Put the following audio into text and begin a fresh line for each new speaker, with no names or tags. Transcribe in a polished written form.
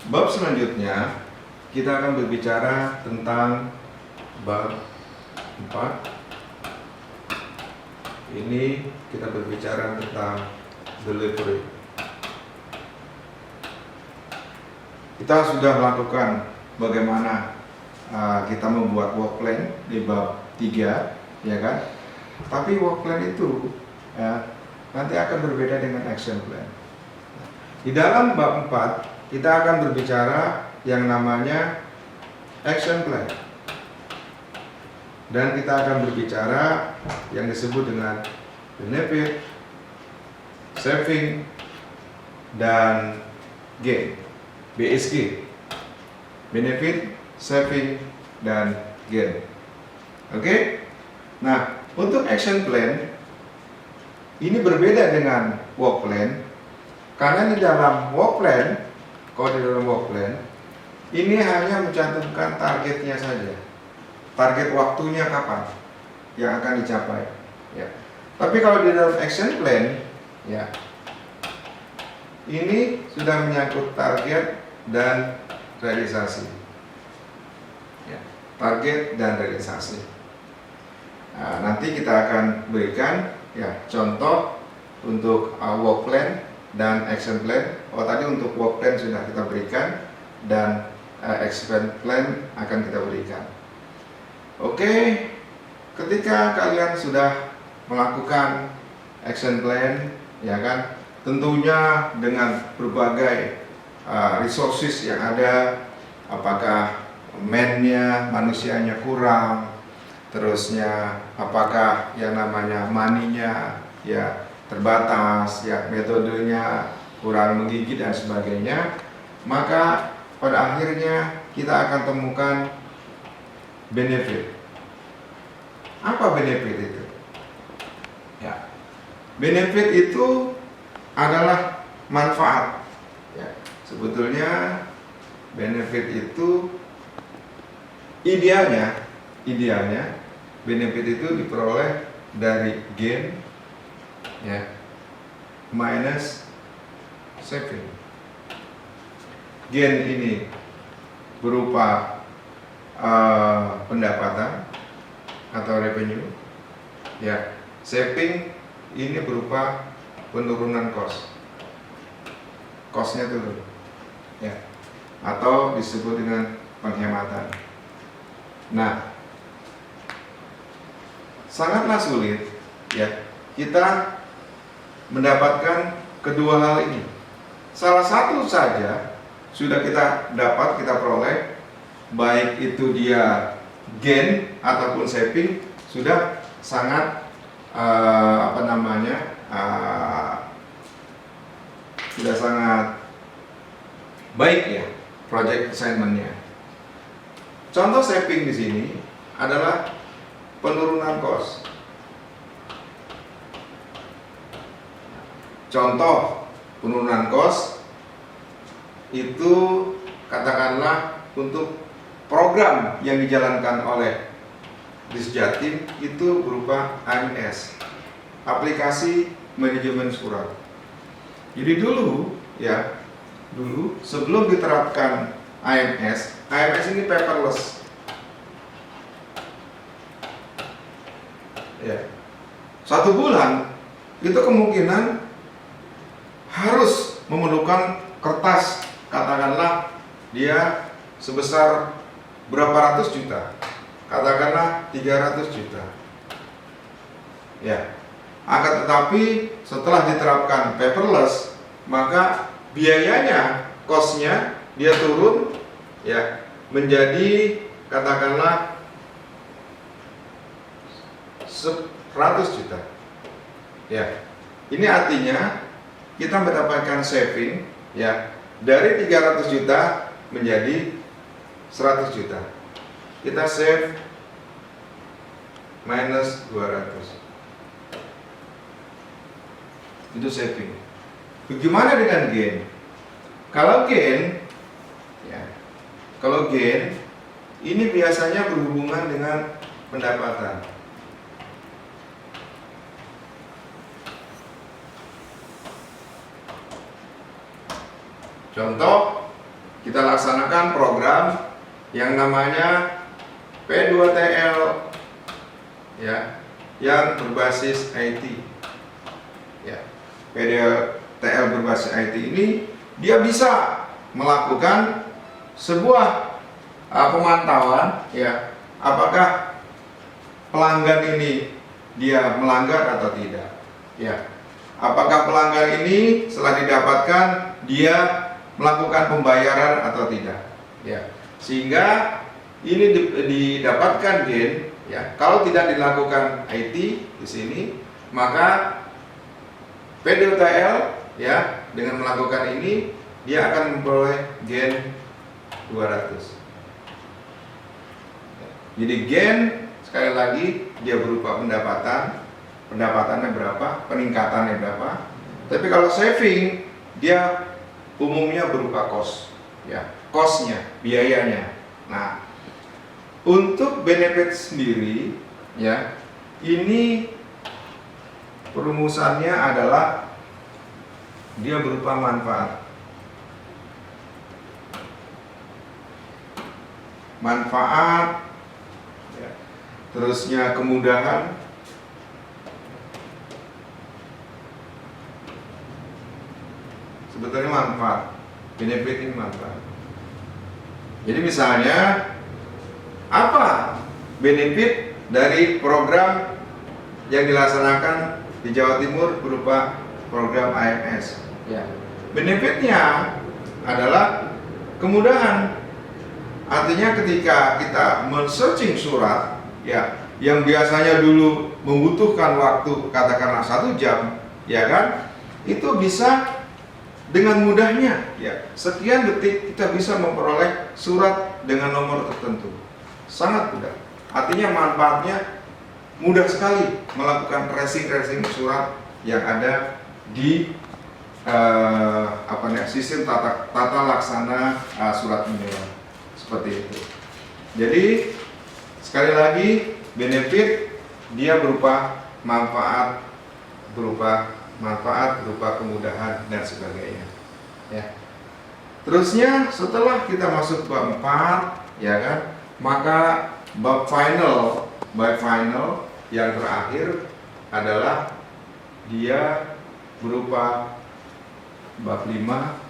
Bab selanjutnya kita akan berbicara tentang bab 4. Ini kita berbicara tentang delivery. Kita sudah melakukan bagaimana kita membuat work plan di bab 3, ya kan? Tapi work plan itu nanti akan berbeda dengan action plan. Di dalam bab 4 kita akan berbicara yang namanya action plan. Dan kita akan berbicara yang disebut dengan benefit, saving, dan gain. BSG. Benefit, saving, dan gain. Oke? Nah, untuk action plan ini berbeda dengan work plan. Karena di dalam work plan, kalau di dalam work plan, ini hanya mencantumkan targetnya saja. Target waktunya kapan yang akan dicapai. Ya. Tapi kalau di dalam action plan, ya, ini sudah menyangkut target dan realisasi. Ya, target dan realisasi. Nah, nanti kita akan berikan ya contoh untuk work plan dan action plan. Tadi untuk work plan sudah kita berikan dan action plan akan kita berikan. Oke, ketika kalian sudah melakukan action plan, ya kan, tentunya dengan berbagai resources yang ada, apakah manusianya kurang, terusnya apakah yang namanya money-nya ya terbatas, ya metodenya kurang menggigit dan sebagainya, maka pada akhirnya kita akan temukan benefit. Apa benefit itu? Ya, benefit itu adalah manfaat. Ya, sebetulnya benefit itu idealnya benefit itu diperoleh dari gain, ya, minus saving. Gain ini berupa pendapatan atau revenue, ya. Saving ini berupa penurunan cost-nya turun, ya, atau disebut dengan penghematan. Nah, sangatlah sulit ya kita mendapatkan kedua hal ini. Salah satu saja sudah kita peroleh, baik itu dia gain ataupun saving, sudah sangat sudah sangat baik ya project assignment-nya. Contoh saving di sini adalah penurunan cost. Contoh penurunan cost itu katakanlah untuk program yang dijalankan oleh Disjatim itu berupa AMS, aplikasi manajemen surat. Jadi dulu sebelum diterapkan AMS ini paperless. Ya. 1 bulan itu kemungkinan harus memerlukan kertas, katakanlah dia sebesar berapa ratus juta, katakanlah 300 juta. Ya. Akan tetapi setelah diterapkan paperless, maka biayanya, cost-nya dia turun ya menjadi katakanlah 100 juta. Ya. Ini artinya kita mendapatkan saving ya dari 300 juta menjadi 100 juta. Kita save minus 200. Itu saving. Bagaimana dengan gain? Kalau gain ini biasanya berhubungan dengan pendapatan. Contoh kita laksanakan program yang namanya P2TL ya, yang berbasis IT. Ya, P2TL berbasis IT ini dia bisa melakukan sebuah pemantauan ya, apakah pelanggan ini dia melanggar atau tidak. Ya, apakah pelanggan ini setelah didapatkan dia melakukan pembayaran atau tidak. Ya, sehingga ini didapatkan gain ya. Kalau tidak dilakukan IT di sini, maka P2TL ya dengan melakukan ini dia akan memperoleh gain 200. Jadi gain sekali lagi dia berupa pendapatannya berapa, peningkatannya berapa. Tapi kalau saving dia umumnya berupa cost ya, costnya, biayanya. Nah, untuk benefit sendiri ya, ini perumusannya adalah dia berupa manfaat ya, terusnya kemudahan, sebetulnya manfaat, benefit ini manfaat. Jadi misalnya apa benefit dari program yang dilaksanakan di Jawa Timur berupa program AMS? Ya, benefitnya adalah kemudahan. Artinya ketika kita men-searching surat ya, yang biasanya dulu membutuhkan waktu katakanlah 1 jam, ya kan? Itu bisa dengan mudahnya ya, sekian detik kita bisa memperoleh surat dengan nomor tertentu. Sangat mudah. Artinya manfaatnya mudah sekali melakukan tracing surat yang ada di sistem tata laksana surat menyurat. Seperti itu. Jadi sekali lagi benefit dia berupa manfaat, berupa kemudahan dan sebagainya. Ya. Terusnya setelah kita masuk bab 4, ya kan, maka bab final yang terakhir adalah dia berupa bab 5